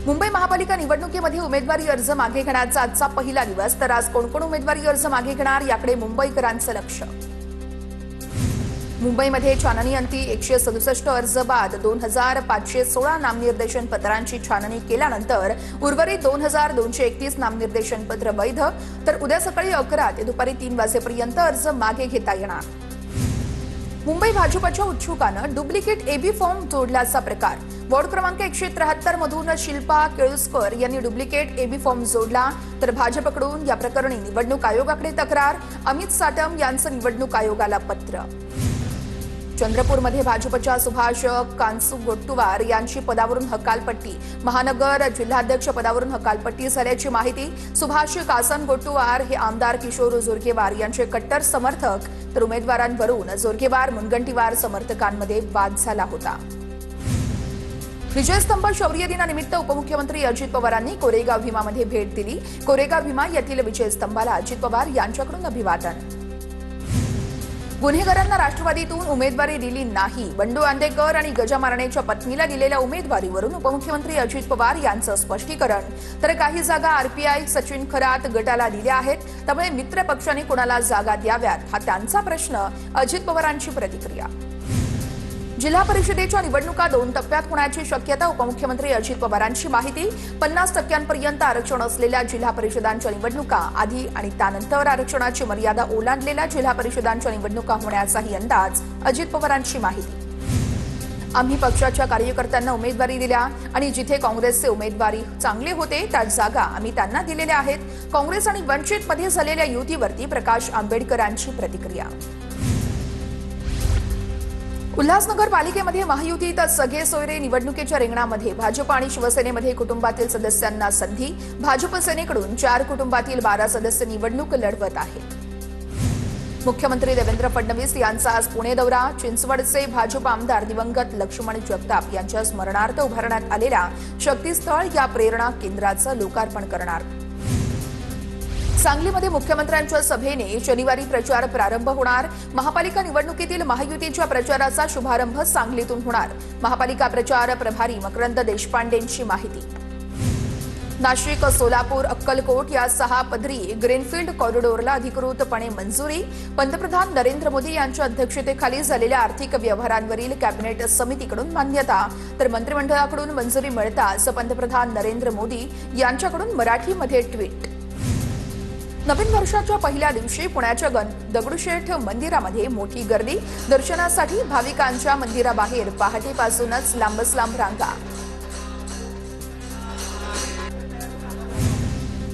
मुंबई महापालिका निवडणुकीमध्ये उमेदवारी अर्ज मागे घेण्याचा आजचा पहिला दिवस। तर आज कोण उमेदवारी अर्ज मागे घेणार याकडे मुंबईकरांचं लक्ष। मुंबईमध्ये छाननी अंती 167 अर्ज बाद 2516 नामनिर्देशन पत्रांची छाननी केल्यानंतर उर्वरित 2231 नामनिर्देशन पत्र वैध। तर उद्या सकाळी 11 ते दुपारी 3 वाजेपर्यंत अर्ज मागे घेता येणार। मुंबई भाजपच्या उच्छुकानं डुप्लिकेट एबी फॉर्म जोडल्याचा प्रकार। वॉर्ड क्रमांक 173 मधून शिल्पा केळुस्कर यांनी डुप्लिकेट एबी फॉर्म जोडला। तर भाजपकडून या प्रकरणी निवडणूक आयोगाकडे तक्रार। अमित साटम यांचं निवडणूक आयोगाला पत्र। चंद्रपूरमध्ये भाजपच्या सुभाष कांसुगोट्टुवार यांची पदावरून हकालपट्टी। महानगर जिल्हाध्यक्ष पदावरून हकालपट्टी झाल्याची माहिती। सुभाष कासनगोट्टुवार हे आमदार किशोर जोरगेवार यांचे कट्टर समर्थक। तर उमेदवारांवरून जोरगेवार मुनगंटीवार समर्थकांमध्ये वाद झाला होता। विजयस्तंभ शौर्य दिनानिमित्त उपमुख्यमंत्री अजित पवारांनी कोरेगाव भीमामध्ये भेट दिली। कोरेगाव भीमा येथील विजयस्तंभाला अजित पवार यांच्याकडून अभिवादन। गुन्हेगारांना राष्ट्रवादीतून उमेदवारी दिली नाही। बंडू आंदेकर आणि गजा मारण्याच्या पत्नीला दिलेल्या उमेदवारीवरून उपमुख्यमंत्री अजित पवार यांचं स्पष्टीकरण। तर काही जागा आरपीआय सचिन खरात गटाला दिल्या आहेत, त्यामुळे मित्र पक्षांनी कोणाला जागा द्याव्यात हा त्यांचा प्रश्न। अजित पवारांची प्रतिक्रिया। जिल्हा परिषदेच्या निवडणुका 2 टप्प्यात होण्याची शक्यता। उपमुख्यमंत्री अजित पवारांची माहिती। 50% आरक्षण असलेल्या जिल्हा परिषदांच्या निवडणुका आधी आणि त्यानंतर आरक्षणाची मर्यादा ओलांडलेल्या जिल्हा परिषदांच्या निवडणुका होण्याचाही अंदाज। अजित पवारांची माहिती। आम्ही पक्षाच्या कार्यकर्त्यांना उमेदवारी दिल्या आणि जिथे काँग्रेसचे उमेदवारी चांगले होते त्या जागा आम्ही त्यांना दिलेल्या आहेत। काँग्रेस आणि वंचितमध्ये झालेल्या युतीवरती प्रकाश आंबेडकरांची प्रतिक्रिया। उल्हासनगर पालिकेमध्ये महायुतीत सगळे सोयरे निवडणुकीच्या रिंगणामध्ये। भाजप आणि शिवसेनेमध्ये कुटुंबातील सदस्यांना संधी। भाजप सेनेकडून 4 कुटुंबातील 12 सदस्य निवडणूक लढवत आहेत। मुख्यमंत्री देवेंद्र फडणवीस यांचा आज पुणे दौरा। चिंचवडचे भाजप आमदार दिवंगत लक्ष्मण जगताप यांच्या स्मरणार्थ उभारण्यात आलेल्या शक्तीस्थळ या प्रेरणा केंद्राचं लोकार्पण करणार। सांगलीमध्ये मुख्यमंत्र्यांच्या सभेने शनिवारी प्रचार प्रारंभ होणार। महापालिका निवडणुकीतील महायुतीच्या प्रचाराचा शुभारंभ सांगलीतून होणार। महापालिका प्रचार प्रभारी मकरंद देशपांडेंची माहिती। नाशिक सोलापूर अक्कलकोट या 6 पदरी ग्रीनफील्ड कॉरिडॉरला अधिकृतपणे मंजुरी। पंतप्रधान नरेंद्र मोदी यांच्या अध्यक्षतेखाली झालेल्या आर्थिक व्यवहारांवरील कॅबिनेट समितीकडून मान्यता। तर मंत्रिमंडळाकडून मंजुरी मिळताच पंतप्रधान नरेंद्र मोदी यांच्याकडून मराठीमध्ये ट्विट। नवीन वर्षाच्या पहिल्या दिवशी पुण्याच्या दगडूशेठ मंदिरामध्ये मोठी गर्दी। दर्शनासाठी भाविकांच्या मंदिराबाहेर पहाटेपासूनच लांब रांगा।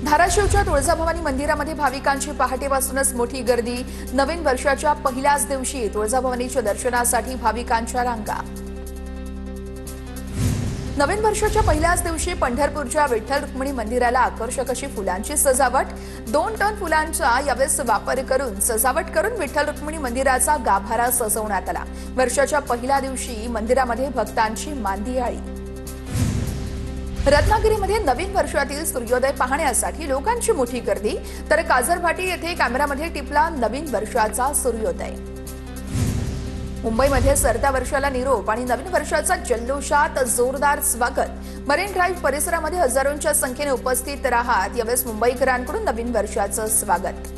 धाराशिवच्या तुळजाभवानी मंदिरामध्ये भाविकांची पहाटेपासूनच मोठी गर्दी। नवीन वर्षाच्या पहिल्याच दिवशी तुळजाभवानीच्या दर्शनासाठी भाविकांच्या रांगा। नवीन वर्षाच्या पहिल्याच दिवशी पंढरपूरच्या विठ्ठल रुक्मिणी मंदिराला आकर्षक अशी फुलांची सजावट। 2 टन फुलांचा यावेळेस वापर करून सजावट करून विठ्ठल रुक्मिणी मंदिराचा गाभारा सजवण्यात आला। वर्षाच्या पहिल्या दिवशी मंदिरामध्ये भक्तांची मांदियाळी। रत्नागिरीमध्ये नवीन वर्षातील सूर्योदय पाहण्यासाठी लोकांची मोठी गर्दी। तर काजरभाटी येथे कॅमेरामध्ये टिपला नवीन वर्षाचा सूर्योदय। मुंबईमध्ये सरत्या वर्षाला निरोप आणि नवीन वर्षाचा जल्लोषात जोरदार स्वागत। मरीन ड्राईव्ह परिसरामध्ये हजारोंच्या संख्येने उपस्थित राहत यावेळेस मुंबईकरांकडून नवीन वर्षाचं स्वागत।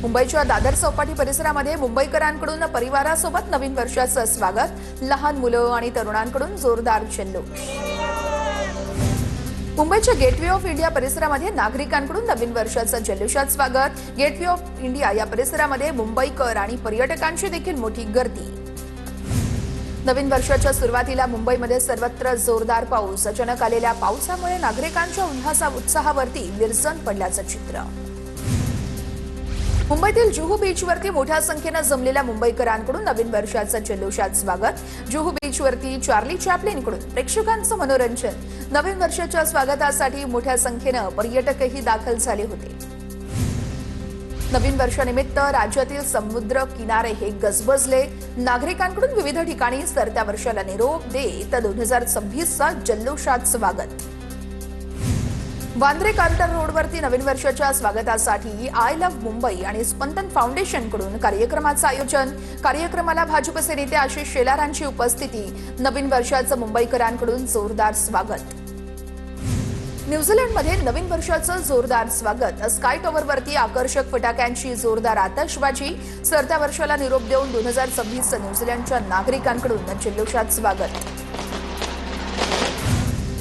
मुंबईच्या दादर चौपाटी परिसरामध्ये मुंबईकरांकडून परिवारासोबत नवीन वर्षाचं स्वागत। लहान मुलं आणि तरुणांकडून जोरदार जल्लोष। मुंबईच्या गेटवे ऑफ इंडिया परिसरामध्ये नागरिकांकडून नवीन वर्षाचं जल्लोषात स्वागत। गेटवे ऑफ इंडिया या परिसरामध्ये मुंबईकर आणि पर्यटकांची देखील मोठी गर्दी। नवीन वर्षाच्या सुरुवातीला मुंबईमध्ये सर्वत्र जोरदार पाऊस। अचानक आलेल्या पावसामुळे नागरिकांच्या उत्साहावरती विरजण पडल्याचं चित्र। मुंबईतील जुहू बीचवरती मोठ्या संख्येनं जमलेल्या मुंबईकरांकडून नवीन वर्षाचं जल्लोषात स्वागत। जुहू बीचवरती चार्ली चॅप्लिनकडून प्रेक्षकांचं मनोरंजन। नवीन वर्षाच्या स्वागतासाठी मोठ्या संख्येनं पर्यटकही दाखल झाले होते। नवीन वर्षानिमित्त राज्यातील समुद्र किनारे हे गजबजले। नागरिकांकडून विविध ठिकाणी सरत्या वर्षाला निरोप देत 2026चा जल्लोषात स्वागत। वांद्रे कार्टर रोडवरती नवीन वर्षाच्या स्वागतासाठी आय लव्ह मुंबई आणि स्पंदन फाउंडेशनकडून कार्यक्रमाचं आयोजन। कार्यक्रमाला भाजपचे नेते आशिष शेलारांची उपस्थिती। नवीन वर्षाचं मुंबईकरांकडून जोरदार स्वागत। न्यूझीलंडमध्ये नवीन वर्षाचं जोरदार स्वागत. स्काय टॉवरवरती आकर्षक फटाक्यांची जोरदार आतषबाजी. सरत्या वर्षाला निरोप देऊन 2026 न्यूझीलंडच्या नागरिकांकडून जल्लोषात स्वागत.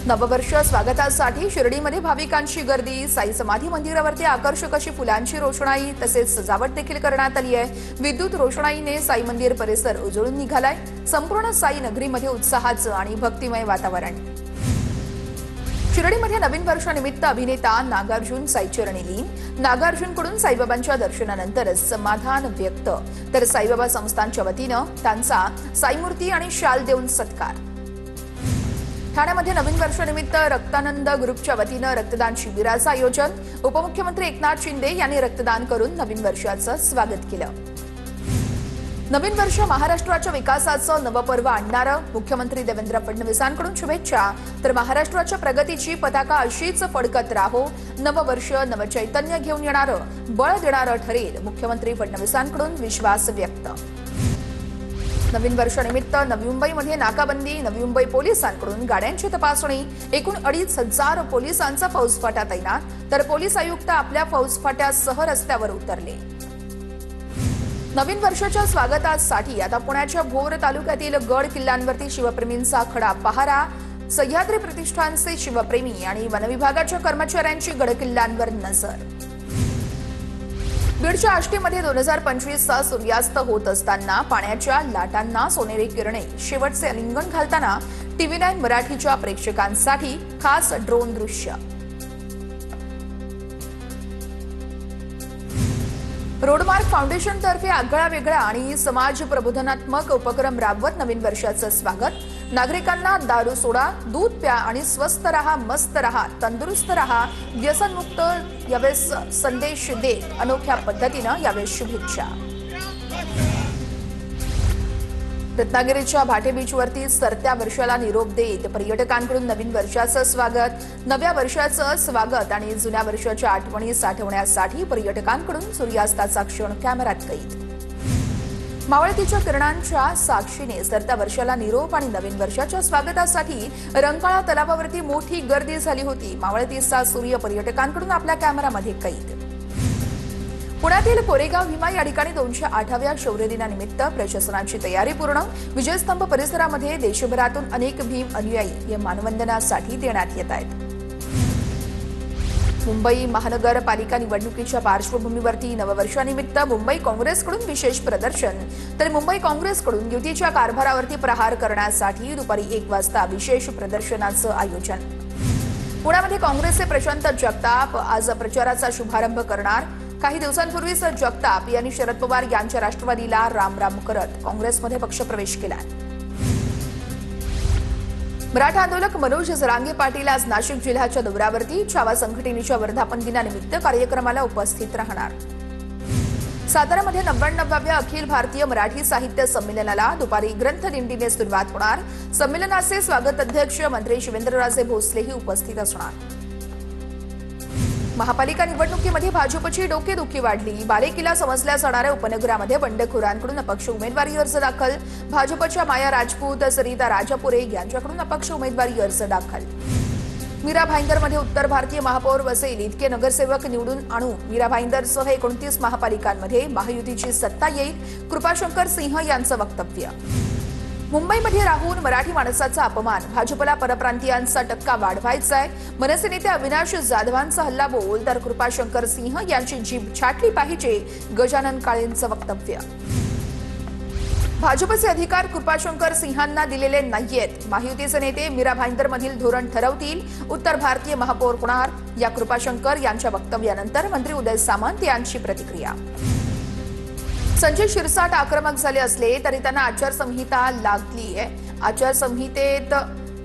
नववर्ष स्वागतासाठी शिर्डीमध्ये भाविकांची गर्दी. साई समाधी मंदिरावरती आकर्षक अशी फुलांची रोषणाई तसेच सजावट देखील करण्यात आली आहे. विद्युत रोषणाईने साई मंदिर परिसर उजळून निघालाय. संपूर्ण साई नगरीमध्ये उत्साहाचं आणि भक्तिमय वातावरण. शिर्डीमध्ये नवीन वर्षानिमित्त अभिनेता नागार्जुन साईचरणी लीन. नागार्जुनकडून साईबाबांच्या दर्शनानंतर समाधान व्यक्त, तर साईबाबा संस्थानच्या वतीनं त्यांचा साईमूर्ती आणि शाल देऊन सत्कार. ठाण्यामध्ये नवीन वर्षानिमित्त रक्तानंद ग्रुपच्या वतीनं रक्तदान शिबिराचं आयोजन. उपमुख्यमंत्री एकनाथ शिंदे यांनी रक्तदान करून नवीन वर्षाचं स्वागत केलं. नवीन वर्ष महाराष्ट्राच्या विकासाचं नवपर्व आणणारं. मुख्यमंत्री देवेंद्र फडणवीसांकडून शुभेच्छा, तर महाराष्ट्राच्या प्रगतीची पताका अशीच फडकत राहो. नववर्ष नवचैतन्य घेऊन येणारं, बळ देणारं ठरेल. मुख्यमंत्री फडणवीसांकडून विश्वास व्यक्त. नवीन वर्षानिमित्त नवी मुंबईमध्ये नाकाबंदी. नवी मुंबई पोलिसांकडून गाड्यांची तपासणी. एकूण 2,500 पोलिसांचा फौजफाटा तैनात, तर पोलीस आयुक्त आपल्या फौजफाट्यासह रस्त्यावर उतरले. नवीन वर्षाच्या स्वागतासाठी आता पुण्याच्या भोर तालुक्यातील गड किल्ल्यांवरती शिवप्रेमींचा खडा पहारा. सह्याद्री प्रतिष्ठानचे शिवप्रेमी आणि वनविभागाच्या कर्मचाऱ्यांची गड किल्ल्यांवर नजर. बीडच्या आष्टीमध्ये 2025चा सूर्यास्त होत असताना पाण्याच्या लाटांना सोनेरी किरणे शेवटचे आलिंगन घालताना TV9 मराठीच्या प्रेक्षकांसाठी खास ड्रोन दृश्य. रोडमार्क फाउंडेशनतर्फे आगळा वेगळा आणि समाज प्रबोधनात्मक उपक्रम राबवत नवीन वर्षाचं स्वागत. नागरिकांना दारू सोडा, दूध प्या आणि स्वस्थ रहा, मस्त रहा, तंदुरुस्त रहा, व्यसनमुक्त यावेळेस संदेश देत अनोख्या पद्धतीनं यावेळेस शुभेच्छा. रत्नागिरीच्या भाटे बीचवरती सरत्या वर्षाला निरोप देत पर्यटकांकडून नवीन वर्षाचं स्वागत. नव्या वर्षाचं स्वागत आणि जुन्या वर्षाच्या आठवणी साठवण्यासाठी पर्यटकांकडून सूर्यास्ताचा क्षण कॅमेऱ्यात कैद. मावळतीच्या किरणांच्या साक्षीने सरत्या वर्षाला निरोप आणि नवीन वर्षाच्या स्वागतासाठी रंकाळा तलावावरती मोठी गर्दी झाली होती. मावळतीचा सूर्य पर्यटकांकडून आपल्या कॅमेऱ्यामध्ये कैद. पुण्यातील कोरेगाव भीमा या ठिकाणी 208व्या शौर्य दिनानिमित्त प्रशासनाची तयारी पूर्ण. विजयस्तंभ परिसरामध्ये देशभरातून अनेक भीम अनुयायी हे मानवंदनासाठी देण्यात येत आहेत. मुंबई महानगरपालिका निवडणुकीच्या पार्श्वभूमीवरती नववर्षानिमित्त मुंबई काँग्रेसकडून विशेष प्रदर्शन, तर मुंबई काँग्रेसकडून युतीच्या कारभारावरती प्रहार करण्यासाठी दुपारी 1 वाजता विशेष प्रदर्शनाचं आयोजन. पुण्यामध्ये काँग्रेसचे प्रशांत जगताप आज प्रचाराचा शुभारंभ करणार. काही दिवसांपूर्वीच जगताप यांनी शरद पवार यांच्या राष्ट्रवादीला रामराम करत काँग्रेसमध्ये पक्षप्रवेश केला. मराठा आंदोलक मनोज जरांगे पाटील आज नाशिक जिल्ह्याच्या दौऱ्यावरती. छावा संघटनेच्या वर्धापन दिनानिमित्त कार्यक्रमाला उपस्थित राहणार. साताऱ्यामध्ये 99व्या अखिल भारतीय मराठी साहित्य संमेलनाला दुपारी ग्रंथदिंडीने सुरुवात होणार. संमेलनाचे स्वागत अध्यक्ष मंत्री शिवेंद्रराजे भोसलेही उपस्थित असणार. महापालिका निवडणुकीमध्ये भाजपची डोकेदुखी वाढली. बालेकिल्ला समजल्या जाणाऱ्या उपनगरामध्ये बंडखोरांकडून अपक्ष उमेदवारी अर्ज दाखल. भाजपच्या माया राजपूत, सरिता राजापुरे यांच्याकडून अपक्ष उमेदवारी अर्ज दाखल. मीरा भाईंदरमध्ये उत्तर भारतीय महापौर वसेल इतके नगरसेवक निवडून आणू. मीरा भाईंदरसह 29 महापालिकांमध्ये महायुतीची सत्ता येईल. कृपाशंकर सिंह यांचं वक्तव्य. मुंबईमध्ये राहून मराठी माणसाचा अपमान. भाजपला परप्रांतीयांचा टक्का वाढवायचा आहे. मनसे नेते अविनाश जाधवांचा हल्लाबोल, तर कृपाशंकर सिंह यांची जीभ छाटली पाहिजे. गजानन काळेंचं वक्तव्य. भाजपचे अधिकार कृपाशंकर सिंहांना दिलेले नाहीयेत. महायुतीचे नेते मीरा भाईंदरमधील धोरण ठरवतील. उत्तर भारतीय महापौर होणार. या कृपाशंकर यांच्या वक्तव्यानंतर मंत्री उदय सामंत यांची प्रतिक्रिया. संजय शिरसाट आक्रमक झाले असले तरी त्यांना आचारसंहिता लागली आहे. आचारसंहितेत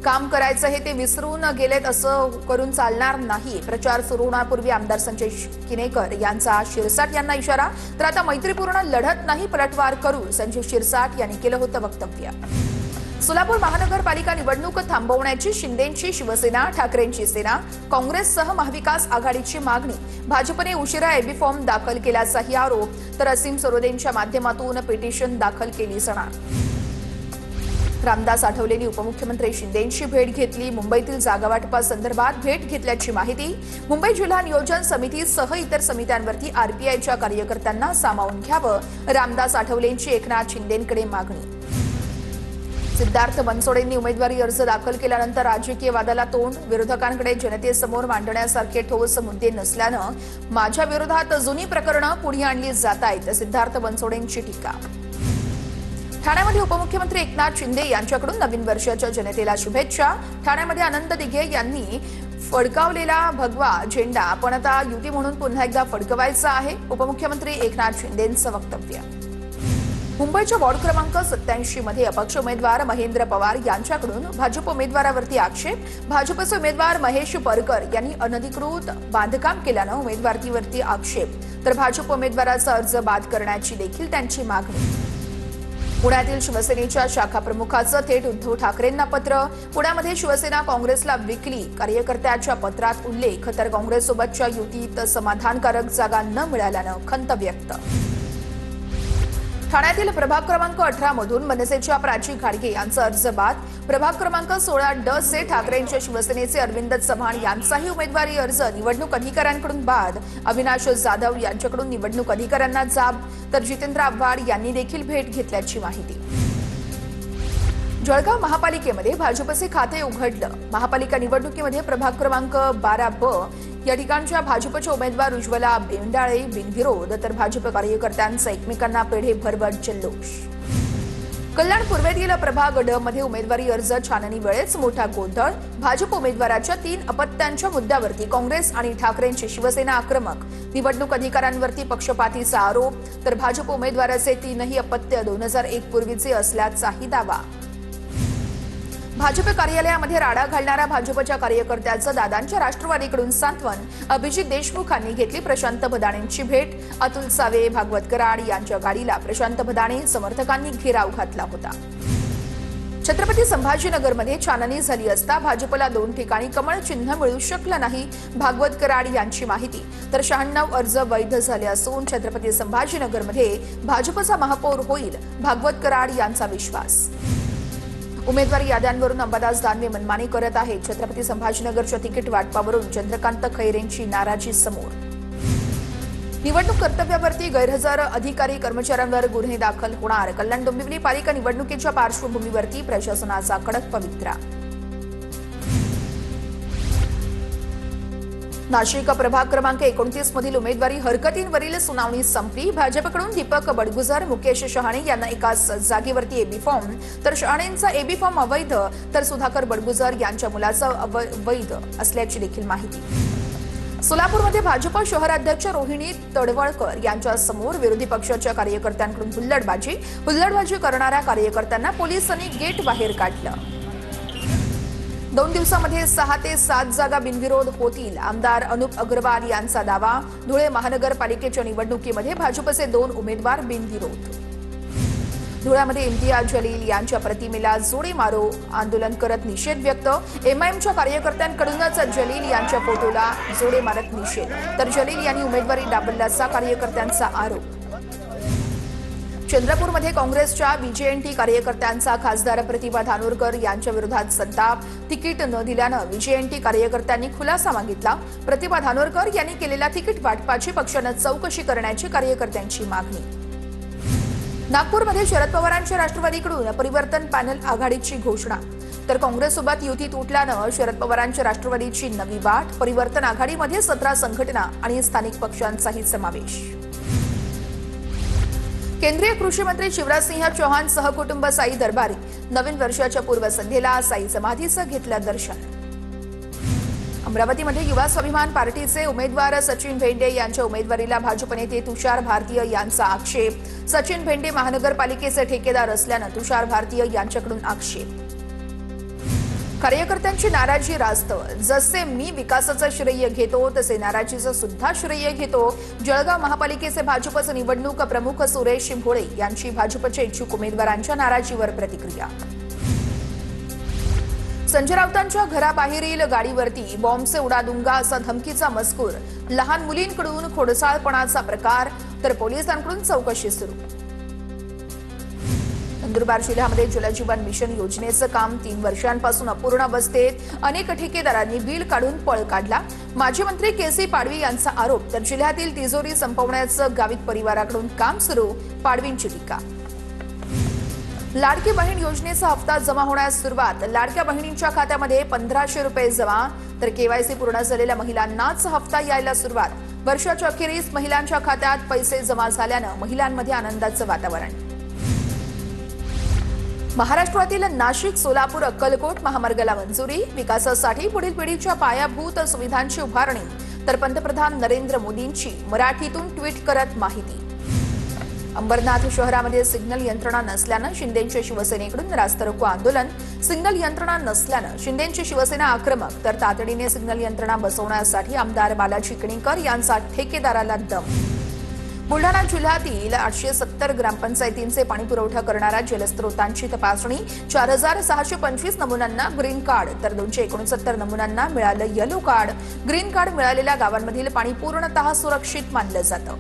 काम करायचं हे ते विसरून गेलेत असं करून चालणार नाही. प्रचार सुरू होण्यापूर्वी आमदार संजय किनेकर यांचा शिरसाट यांना इशारा. तर आता मैत्रीपूर्ण लढत नाही, पलटवार करू, संजय शिरसाट यांनी केलं होतं वक्तव्य. सोलापूर महानगरपालिका निवडणूक थांबवण्याची शिंदेंची शिवसेना, ठाकरेंची सेना, काँग्रेससह महाविकास आघाडीची मागणी. भाजपने उशिरा एबी फॉर्म दाखल केल्याचाही आरोप, तर असीम सरोदेंच्या माध्यमातून पिटिशन दाखल केली जाणार. रामदास आठवलेंनी उपमुख्यमंत्री शिंदेंची भेट घेतली। मुंबईतील जागावाटपासंदर्भात भेट घेतल्याची माहिती। मुंबई जिल्हा नियोजन समितीसह इतर समित्यांवरती आरपीआयच्या कार्यकर्त्यांना सामावून घ्यावं, रामदास आठवलेंची एकनाथ शिंदेंकडे मागणी। सिद्धार्थ बनसोडेंनी उमेदवारी अर्ज दाखल केल्यानंतर राजकीय वादाला तोंड। विरोधकांकडे जनतेसमोर मांडण्यासारखे ठोस मुद्दे नसल्यानं माझ्या विरोधात जुनी प्रकरणं पुढे आणली जात आहेत, सिद्धार्थ बनसोडेंची टीका। ठाण्यामध्ये उपमुख्यमंत्री एकनाथ शिंदे यांच्याकडून नवीन वर्षाच्या जनतेला शुभेच्छा। ठाण्यामध्ये आनंद दिघे यांनी फडकावलेला भगवा झेंडा आपण आता युती म्हणून पुन्हा एकदा फडकवायचा आहे, उपमुख्यमंत्री एकनाथ शिंदेंचं वक्तव्य। मुंबईच्या वॉर्ड क्रमांक 87 मध्ये अपक्ष उमेदवार महेंद्र पवार यांच्याकडून भाजप उमेदवारावरती आक्षेप। भाजपचे उमेदवार महेश परकर यांनी अनधिकृत बांधकाम केल्यानं उमेदवारीवरती आक्षेप, तर भाजप उमेदवाराचा अर्ज बाद करण्याची देखील त्यांची मागणी। पुण्यातील शिवसेनेच्या शाखा प्रमुखाचं थेट उद्धव ठाकरेंना पत्र। पुण्यामध्ये शिवसेना काँग्रेसला विकली, कार्यकर्त्याच्या पत्रात उल्लेख, तर काँग्रेससोबतच्या युतीत समाधानकारक जागा न मिळाल्यानं खंत व्यक्त। ठाण्यातील प्रभाग क्रमांक 18 मधून मनसेच्या प्राची घाडगे यांचा अर्ज बाद। प्रभाग क्रमांक 16 से ठाकरेंच्या शिवसेनेचे अरविंद चव्हाण यांचाही उमेदवारी अर्ज निवडणूक अधिकाऱ्यांकडून बाद। अविनाश जाधव यांच्याकडून निवडणूक अधिकाऱ्यांना जाब, तर जितेंद्र आव्हाड यांनी देखील भेट घेतल्याची माहिती। जळगाव महापालिकेमध्ये भाजपचे खाते उघडलं। महापालिका निवडणुकीमध्ये प्रभाग क्रमांक 12 या ठिकाणच्या भाजपच्या उमेदवार उज्ज्वला बेंडाळे बिनविरोध, तर भाजप कार्यकर्त्यांचा एकमेकांना पेढे भरवत जल्लोष। कल्याण पूर्वेतील प्रभाग ड मध्ये उमेदवारी अर्ज छाननी वेळेस मोठा गोंधळ। भाजप उमेदवाराच्या 3 अपत्यांच्या मुद्द्यावरती काँग्रेस आणि ठाकरेंची शिवसेना आक्रमक। निवडणूक अधिकाऱ्यांवरती पक्षपातीचा आरोप, तर भाजप उमेदवाराचे 3ही अपत्य 2001 पूर्वीचे असल्याचाही दावा। भाजप कार्यालयामध्ये राडा घालणाऱ्या भाजपच्या कार्यकर्त्याचं दादांच्या राष्ट्रवादीकडून सांत्वन। अभिजित देशमुखांनी घेतली प्रशांत भदाणेंची भेट। अतुल सावे, भागवत कराड यांच्या गाडीला प्रशांत भदाणे समर्थकांनी घेराव घातला होता। छत्रपती संभाजीनगरमध्ये छाननी झाली असता भाजपला 2 ठिकाणी कमळ चिन्ह मिळू शकलं नाही, भागवत कराड यांची माहिती। तर 96 अर्ज वैध झाले असून छत्रपती संभाजीनगरमध्ये भाजपचा महापौर होईल, भागवत कराड यांचा विश्वास। उमेदवारी याद्यांवरून अंबादास दानवे मनमानी करत आहेत। छत्रपती संभाजीनगरच्या तिकीट वाटपावरून चंद्रकांत खैरेंची नाराजी समोर। निवडणूक कर्तव्यावरती गैरहजर अधिकारी कर्मचाऱ्यांवर गुन्हे दाखल होणार। कल्याण डोंबिवली पालिका निवडणुकीच्या पार्श्वभूमीवरती प्रशासनाचा कडक पवित्रा। नाशिक प्रभाग क्रमांक 29 मधील उमेदवारी हरकतींवरील सुनावणी संपली। भाजपकडून दीपक बडगुजर, मुकेश शहाणे यांना एकाच जागेवरती एबी फॉर्म, तर शहाणेंचा एबी फॉर्म अवैध, तर सुधाकर बडगुजर यांच्या मुलाचं वैध असल्याची देखील माहिती। सोलापूरमध्ये भाजप शहराध्यक्ष रोहिणी तडवळकर यांच्या समोर विरोधी पक्षाच्या कार्यकर्त्यांकडून हुल्लडबाजी करणाऱ्या कार्यकर्त्यांना पोलिसांनी गेट बाहेर काढलं। 2 दिवसांमध्ये 6 ते 7 जागा बिनविरोध होतील, आमदार अनुप अग्रवाल यांचा दावा। धुळे महानगरपालिकेच्या निवडणुकीमध्ये भाजपचे 2 उमेदवार बिनविरोध। धुळ्यामध्ये इम्तियाज जलील यांच्या प्रतिमेला जोडे मारो आंदोलन करत निषेध व्यक्त। एमआयएमच्या कार्यकर्त्यांकडूनच जलील यांच्या फोटोला जोडे मारत निषेध, तर जलील यांनी उमेदवारी डावलल्याचा कार्यकर्त्यांचा आरोप। चंद्रपूरमध्ये काँग्रेसच्या बीजेएनटी कार्यकर्त्यांचा खासदार प्रतिभा धानोरकर यांच्या विरोधात संताप। तिकीट न दिल्यानं बीजेएनटी कार्यकर्त्यांनी खुलासा मागितला। प्रतिभा धानोरकर यांनी केलेल्या तिकीट वाटपाची पक्षानं चौकशी करण्याची कार्यकर्त्यांची मागणी। नागपूरमध्ये शरद पवारांच्या राष्ट्रवादीकडून परिवर्तन पॅनल आघाडीची घोषणा, तर काँग्रेससोबत युती तुटल्यानं शरद पवारांच्या राष्ट्रवादीची नवी वाट। परिवर्तन आघाडीमध्ये 17 संघटना आणि स्थानिक पक्षांचाही समावेश। केंद्रीय कृषी मंत्री शिवराज सिंह चौहान सहकुटुंब साई दरबारी। नवीन वर्षाच्या पूर्वसंध्येला साई समाधीचं घेतलं दर्शन। अमरावतीमध्ये युवा स्वाभिमान पार्टीचे उमेदवार सचिन भेंडे यांच्या उमेदवारीला भाजप नेते तुषार भारतीय यांचा आक्षेप। सचिन भेंडे महानगरपालिकेचे ठेकेदार असल्यानं तुषार भारतीय यांच्याकडून आक्षेप। कार्यकर्त्यांची नाराजी रास्तव, जसे मी विकासाचं श्रेय घेतो तसे नाराजीचं सुद्धा श्रेय घेतो। जळगाव महापालिकेचे भाजपचे निवडणूक प्रमुख सुरेश भोळे यांची भाजपच्या इच्छुक उमेदवारांच्या नाराजीवर प्रतिक्रिया। संजय राऊतांच्या घराबाहेरील गाडीवरती बॉम्बचे उडा दूंगा असा धमकीचा मजकूर। लहान मुलींकडून खोडसाळपणाचा प्रकार, तर पोलिसांकडून चौकशी सुरू। नंदुरबार जिल्ह्यामध्ये जलजीवन मिशन योजनेचं काम 3 वर्षांपासून अपूर्ण अवस्थेत अनेक ठेकेदारांनी बिल काढून पळ काढला। माजी मंत्री के.सी. पाडवी यांचा आरोप, तर जिल्ह्यातील तिजोरी संपवण्याचं गावित परिवाराकडून काम सुरू, पाडवींची टीका। लाडकी बहीण योजनेचा हप्ता जमा होण्यास सुरुवात। लाडक्या बहिणींच्या खात्यामध्ये 1500 रुपये जमा, तर केवायसी पूर्ण झालेल्या महिलांनाच हप्ता यायला सुरुवात। वर्षाच्या अखेरीस महिलांच्या खात्यात पैसे जमा झाल्यानं महिलांमध्ये आनंदाचं वातावरण। महाराष्ट्रातील नाशिक, सोलापूर, अक्कलकोट महामार्गाला मंजुरी। विकासासाठी पुढील पिढीच्या पायाभूत सुविधांची उभारणी, तर पंतप्रधान नरेंद्र मोदींची मराठीतून ट्विट करत माहिती। अंबरनाथ शहरामध्ये सिग्नल यंत्रणा नसल्यानं शिंदेंच्या शिवसेनेकडून रास्ता रोको आंदोलन। सिग्नल यंत्रणा नसल्यानं शिंदेंची शिवसेना आक्रमक, तर तातडीने सिग्नल यंत्रणा बसवण्यासाठी आमदार बालाजी किणीकर यांचा ठेकेदाराला दम। बुलढाणा जिल्ह्यातील 870 ग्रामपंचायतींचे पाणीपुरवठा करणाऱ्या जलस्रोतांची तपासणी। 4625 नमुन्यांना ग्रीन कार्ड, तर 269 नमुन्यांना मिळालं येलो कार्ड। ग्रीन कार्ड मिळालेल्या गावांमधील पाणी पूर्णतः सुरक्षित मानलं जातं।